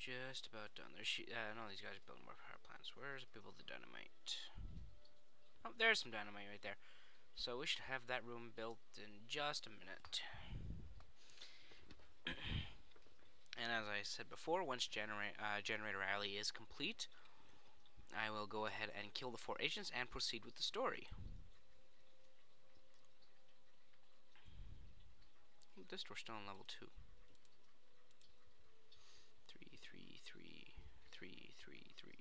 just about done. There's no, these guys are building more power plants. Where's the people with the dynamite? Oh, there's some dynamite right there. So we should have that room built in just a minute. And as I said before, once Generator Alley is complete, I will go ahead and kill the 4 agents and proceed with the story. This door's still on level 2. 3, 3, 3, 3, 3, 3.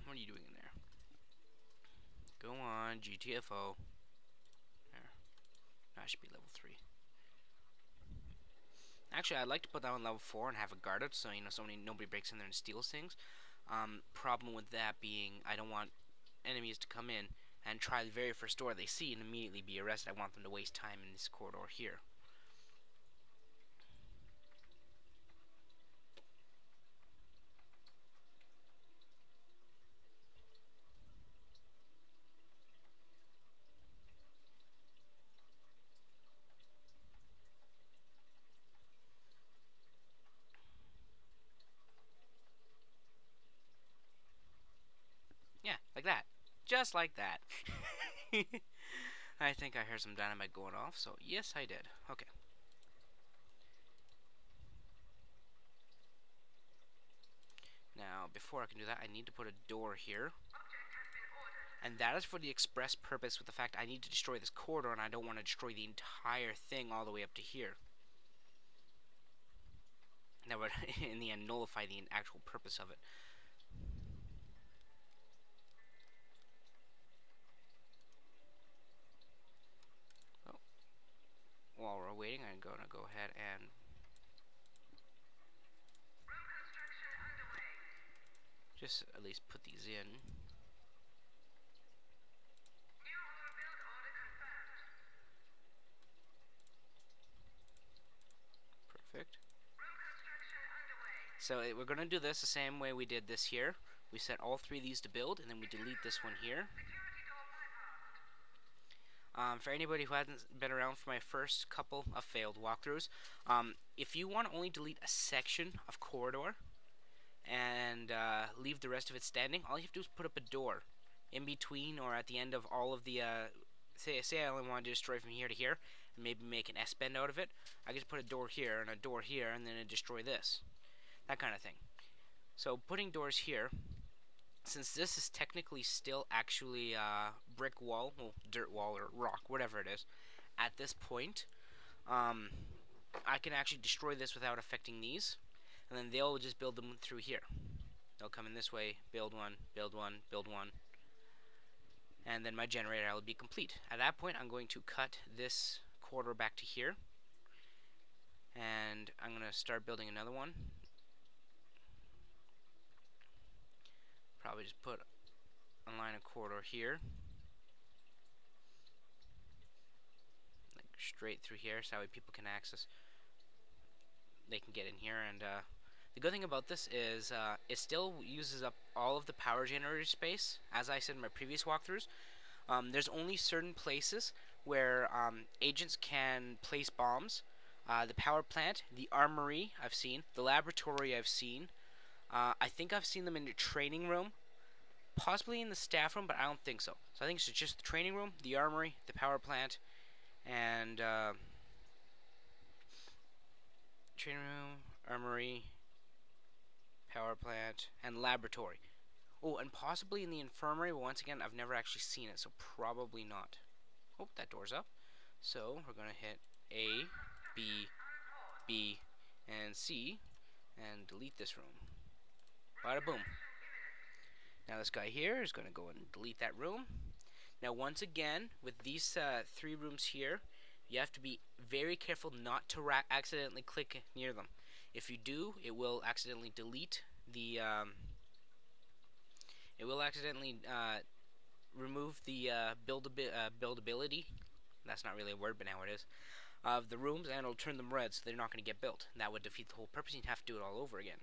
What are you doing in there? Go on, GTFO. There. That should be level 3. Actually, I'd like to put that on level 4 and have it guarded, so nobody breaks in there and steals things. Problem with that being, I don't want enemies to come in and try the very first door they see and immediately be arrested. I want them to waste time in this corridor here. Yeah, like that. Just like that. I think I heard some dynamite going off, so yes, I did. Okay. Now, before I can do that, I need to put a door here. And that is for the express purpose with the fact I need to destroy this corridor, and I don't want to destroy the entire thing all the way up to here. That would, in the end, nullify the actual purpose of it. Oh. While we're waiting, I'm going to go ahead and just at least put these in. Perfect. So we're going to do this the same way we did this here. We set all 3 of these to build, and then we delete this one here. For anybody who hasn't been around for my first couple of failed walkthroughs, if you want to only delete a section of corridor and leave the rest of it standing, all you have to do is put up a door in between or at the end of all of the say I only want to destroy from here to here and maybe make an S-bend out of it. I could put a door here and a door here and then it'd destroy this, that kind of thing. So putting doors here, since this is technically still actually brick wall, well, dirt wall or rock, whatever it is, at this point, I can actually destroy this without affecting these, and then they'll just build them through here. They'll come in this way, build one, build one, build one, and then my generator will be complete. At that point, I'm going to cut this corridor back to here, and I'm going to start building another one. Probably just put a line of corridor here, like straight through here, so that way people can access. They can get in here, and the good thing about this is it still uses up all of the power generator space. As I said in my previous walkthroughs, there's only certain places where agents can place bombs. The power plant, the armory I've seen, the laboratory I've seen. I think I've seen them in the training room, possibly in the staff room, but I don't think so. So I think it's just the training room, the armory, the power plant, and training room, armory, power plant, and laboratory. Oh, and possibly in the infirmary, but once again, I've never actually seen it, so probably not. Oh, that door's up. So we're going to hit A, B, B, and C, and delete this room. Bada boom. Now this guy here is going to go and delete that room. Now once again, with these 3 rooms here, you have to be very careful not to accidentally click near them. If you do, it will accidentally delete the it will accidentally remove the buildability. That's not really a word, but now it is. Of the rooms, and it'll turn them red, so they're not going to get built. And that would defeat the whole purpose. You'd have to do it all over again.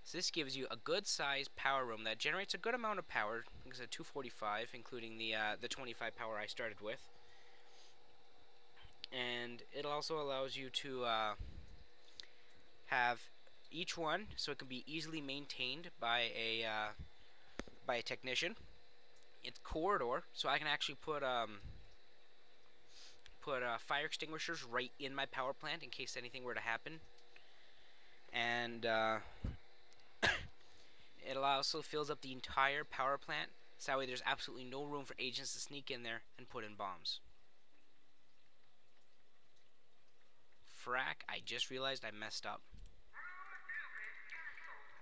So this gives you a good sized power room that generates a good amount of power. I think it's a 245, including the 25 power I started with. and it also allows you to have each one so it can be easily maintained by a technician. It's corridor, so I can actually put fire extinguishers right in my power plant in case anything were to happen. And it also fills up the entire power plant, so that way there's absolutely no room for agents to sneak in there and put in bombs. Frack, I just realized I messed up.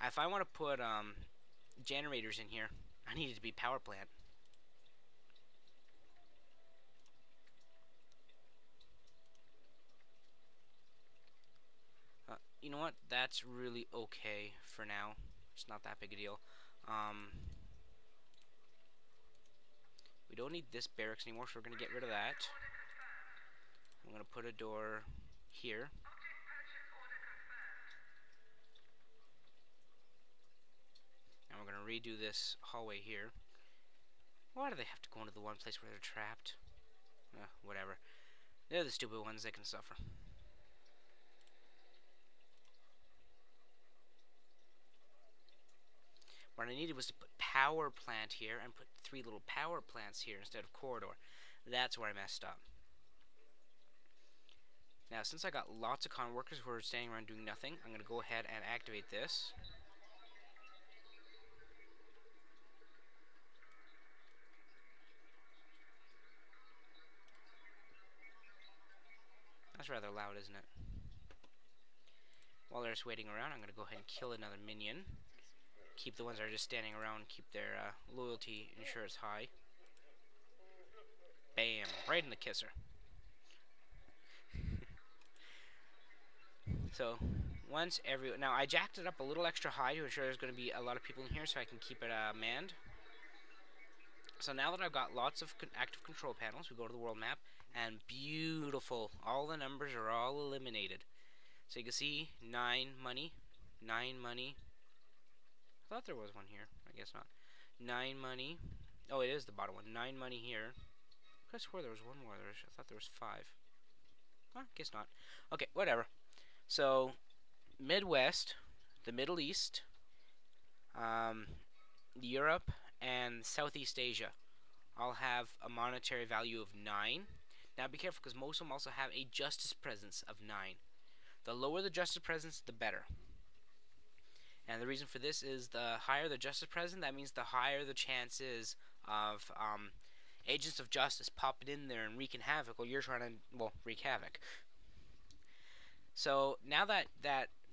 If I want to put generators in here, I need it to be power plant. You know what? That's really okay for now. It's not that big a deal. We don't need this barracks anymore, so we're going to get rid of that. I'm going to put a door here. And we're going to redo this hallway here. Why do they have to go into the one place where they're trapped? Whatever. They're the stupid ones that can suffer. What I needed was to put power plant here and put 3 little power plants here instead of corridor. That's where I messed up. Now, since I got lots of con workers who are standing around doing nothing, I'm going to go ahead and activate this. That's rather loud, isn't it? While they're just waiting around, I'm going to go ahead and kill another minion. Keep the ones that are just standing around, keep their loyalty ensures high. Bam! Right in the kisser. So, once now I jacked it up a little extra high to ensure there's going to be a lot of people in here so I can keep it manned. So now that I've got lots of active control panels, we go to the world map, and beautiful, all the numbers are all eliminated. So you can see 9 money, 9 money. I thought there was one here. I guess not. 9 money. Oh, it is the bottom one. 9 money here. I swore there was one more. I thought there was 5. Huh? Guess not. Okay, whatever. So, Midwest, the Middle East, Europe, and Southeast Asia all have a monetary value of 9. Now be careful because most of them also have a justice presence of 9. The lower the justice presence, the better. And the reason for this is the higher the justice presence, that means the higher the chances of agents of justice popping in there and wreaking havoc while you're trying to, well, wreak havoc. So now that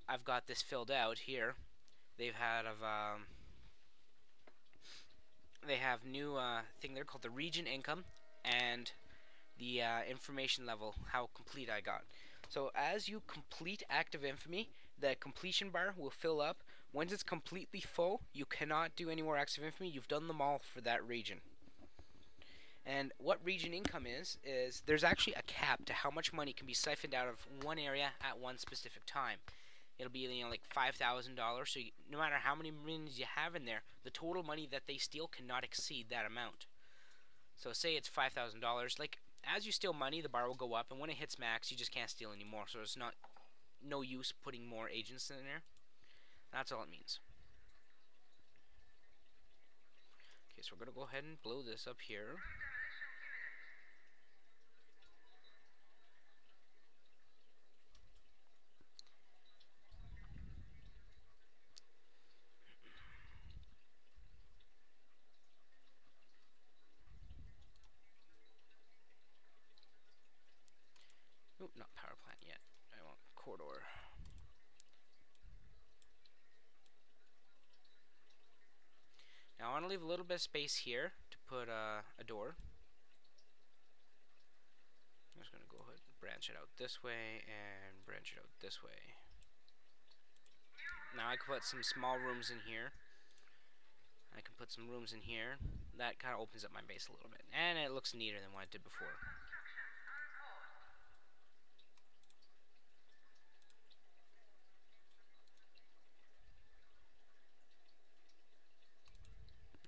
I've got this filled out here, they have new thing there called the region income and the information level, how complete I got. So as you complete active infamy, the completion bar will fill up. Once it's completely full, you cannot do any more active infamy. You've done them all for that region. And what region income is there's actually a cap to how much money can be siphoned out of one area at one specific time. It'll be, you know, like $5,000. So no matter how many minions you have in there, the total money that they steal cannot exceed that amount. So say it's $5,000. Like, as you steal money, the bar will go up, and when it hits max, you just can't steal anymore. So it's no use putting more agents in there. That's all it means. Okay, so we're gonna go ahead and blow this up here. Oop, not power plant yet. I want corridor. Now I want to leave a little bit of space here to put a door. I'm just going to go ahead and branch it out this way and branch it out this way. Now I can put some small rooms in here. I can put some rooms in here. That kind of opens up my base a little bit. And it looks neater than what it did before.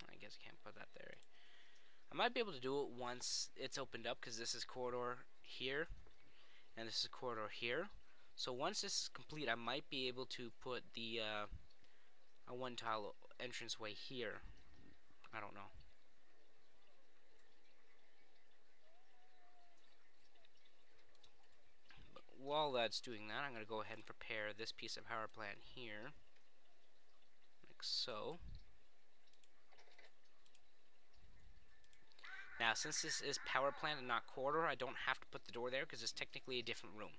I guess I can't put that there. I might be able to do it once it's opened up because this is corridor here. and this is a corridor here. So once this is complete, I might be able to put the a one-tile entranceway here. I don't know. But while that's doing that, I'm going to go ahead and prepare this piece of power plant here, like so. Now, since this is power plant and not corridor, I don't have to put the door there because it's technically a different room.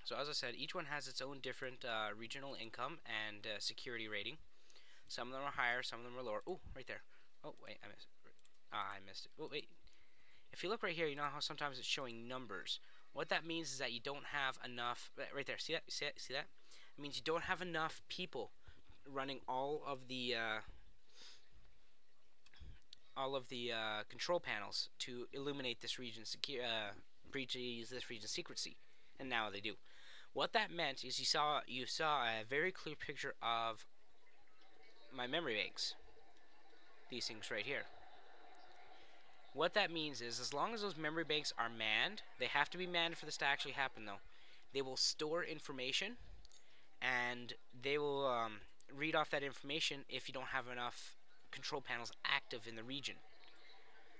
So as I said, each one has its own different regional income and security rating. Some of them are higher, some of them are lower. Oh, right there. Oh, wait, I missed it. I missed it. Oh, wait. If you look right here, you know how sometimes it's showing numbers. What that means is that you don't have enough. Right there. See that? See that? See that? It means you don't have enough people running all of the control panels to illuminate this region's breaches this region's secrecy, and now they do. What that meant is you saw a very clear picture of my memory banks. These things right here. What that means is, as long as those memory banks are manned, they have to be manned for this to actually happen though. They will store information, and they will read off that information if you don't have enough control panels active in the region.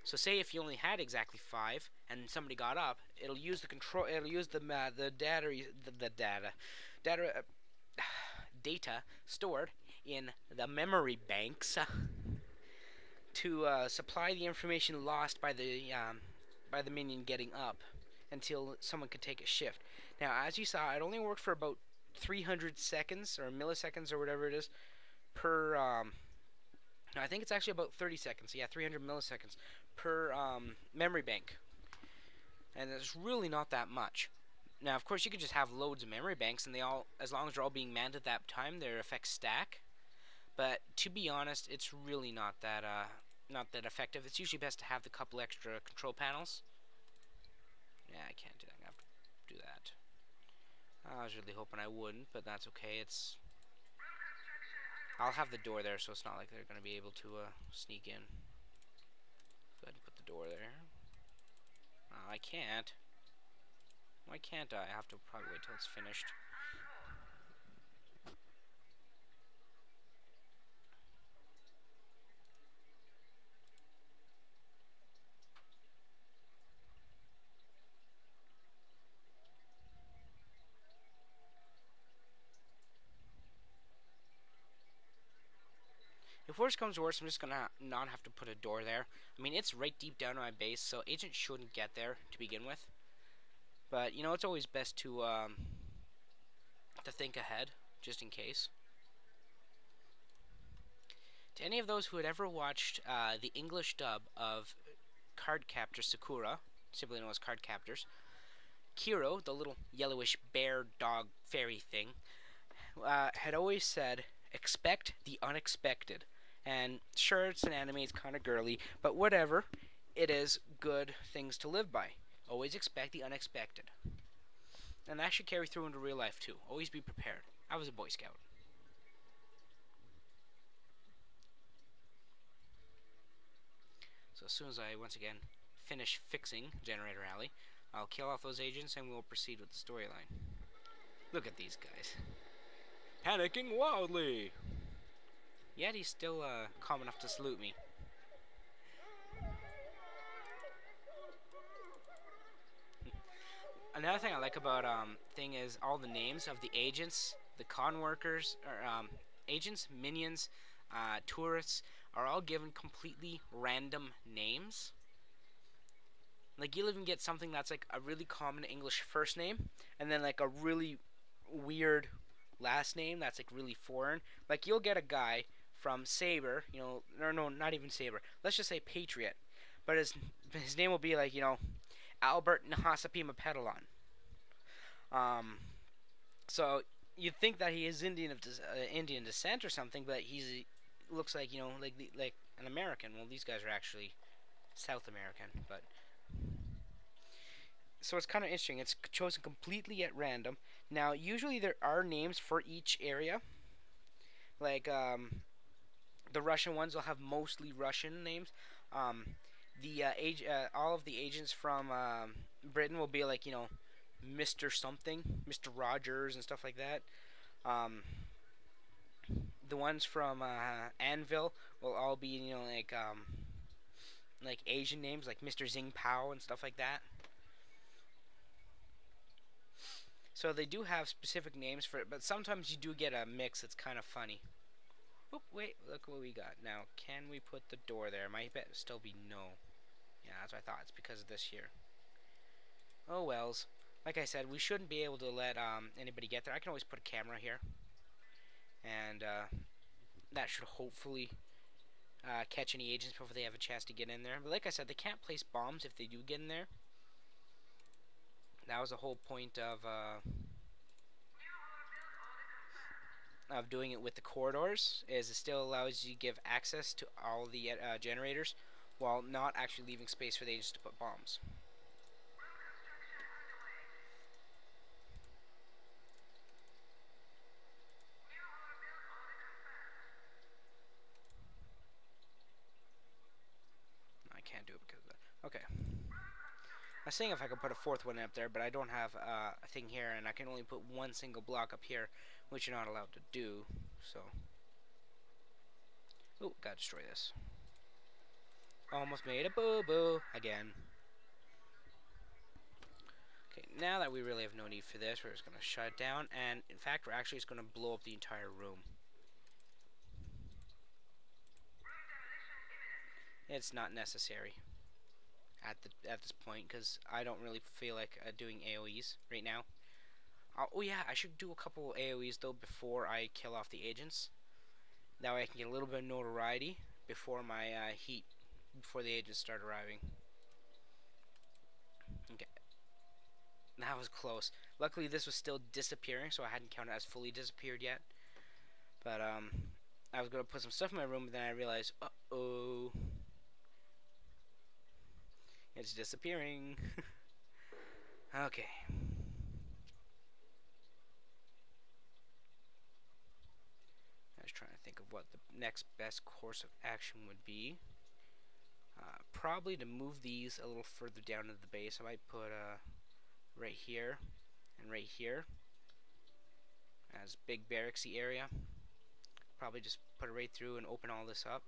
So say if you only had exactly 5 and somebody got up, it'll use the control, it'll use the data stored in the memory banks to supply the information lost by the minion getting up until someone could take a shift. Now, as you saw, it only worked for about 300 seconds or milliseconds or whatever it is per. No, I think it's actually about 30 seconds. Yeah, 300 milliseconds per memory bank, and it's really not that much. Now, of course, you could just have loads of memory banks, and they all, as long as they're all being manned at that time, their effects stack. But to be honest, it's really not that effective. It's usually best to have the couple extra control panels. Yeah, I can't do that. I have to do that. I was really hoping I wouldn't, but that's okay. I'll have the door there, so it's not like they're going to be able to sneak in. Go ahead and put the door there. I can't. Why can't I? I have to probably wait till it's finished. If worse comes to worse, I'm just gonna not have to put a door there. I mean, it's right deep down in my base, so agents shouldn't get there to begin with. But you know, it's always best to think ahead, just in case. To any of those who had ever watched the English dub of Cardcaptor Sakura, simply known as Cardcaptors, Kiro, the little yellowish bear dog fairy thing, had always said, "Expect the unexpected." And sure, it's an anime, it's kind of girly, but whatever, it is good things to live by. Always expect the unexpected. And that should carry through into real life too. Always be prepared. I was a Boy Scout. So as soon as I, once again, finish fixing Generator Alley, I'll kill off those agents and we'll proceed with the storyline. Look at these guys. Panicking wildly! Yet he's still calm enough to salute me. Another thing I like about thing is all the names of the agents, the con workers, or agents, minions, tourists are all given completely random names. Like, you'll even get something that's like a really common English first name, and then like a really weird last name that's like really foreign. Like, you'll get a guy from Saber, you know, or no, not even Saber. Let's just say Patriot, but his name will be like, you know, Albert Nahasapima Pedalon. So you'd think that he is Indian descent or something, but he looks like, you know, like an American. Well, these guys are actually South American, but so it's kind of interesting. It's chosen completely at random. Now, usually there are names for each area, like The Russian ones will have mostly Russian names. All of the agents from Britain will be like, Mr. Something, Mr. Rogers, and stuff like that. Um, the ones from Anvil will all be, like Asian names, like Mr. Zing Pao and stuff like that. So they do have specific names for it, but sometimes you do get a mix that's kind of funny. Oop, wait, look what we got. Now, can we put the door there? My bet would still be no. Yeah, that's what I thought. It's because of this here. Oh, wells. Like I said, we shouldn't be able to let anybody get there. I can always put a camera here. And that should hopefully catch any agents before they have a chance to get in there. But like I said, they can't place bombs if they do get in there. That was the whole point of doing it with the corridors, is it still allows you to give access to all the generators while not actually leaving space for the agents to put bombs. I can't do it because of that. Okay. I was saying if I could put a fourth one up there, but I don't have a thing here, and I can only put one single block up here, which you're not allowed to do, so. Oh, gotta destroy this. Almost made a boo-boo again. Okay, now that we really have no need for this, we're just gonna shut it down, and in fact, we're actually just gonna blow up the entire room. It's not necessary at this point, because I don't really feel like doing AoEs right now. Oh yeah, I should do a couple AoEs though before I kill off the agents. That way I can get a little bit of notoriety before my before the agents start arriving. Okay, that was close. Luckily this was still disappearing, so I hadn't counted as fully disappeared yet. But I was gonna put some stuff in my room, but then I realized, uh-oh, it's disappearing. Okay. I was trying to think of what the next best course of action would be. Probably to move these a little further down into the base. I might put right here and right here as big barracksy area. Probably just put it right through and open all this up.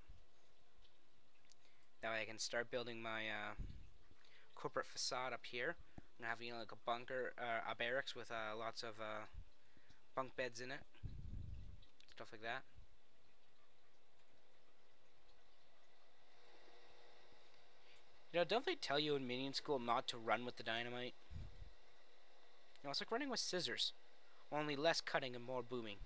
That way I can start building my corporate facade up here. I'm gonna have like a bunker, a barracks with lots of bunk beds in it, stuff like that. Don't they tell you in minion school not to run with the dynamite? It's like running with scissors, only less cutting and more booming.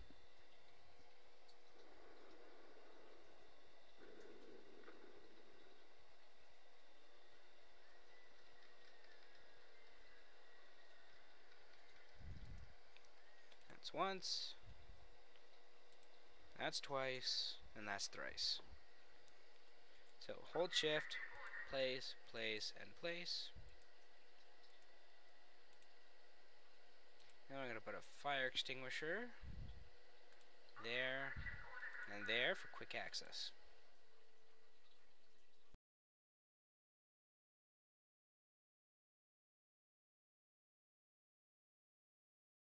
That's once, that's twice, and that's thrice. So hold shift, place, place, and place. Now I'm going to put a fire extinguisher there and there for quick access.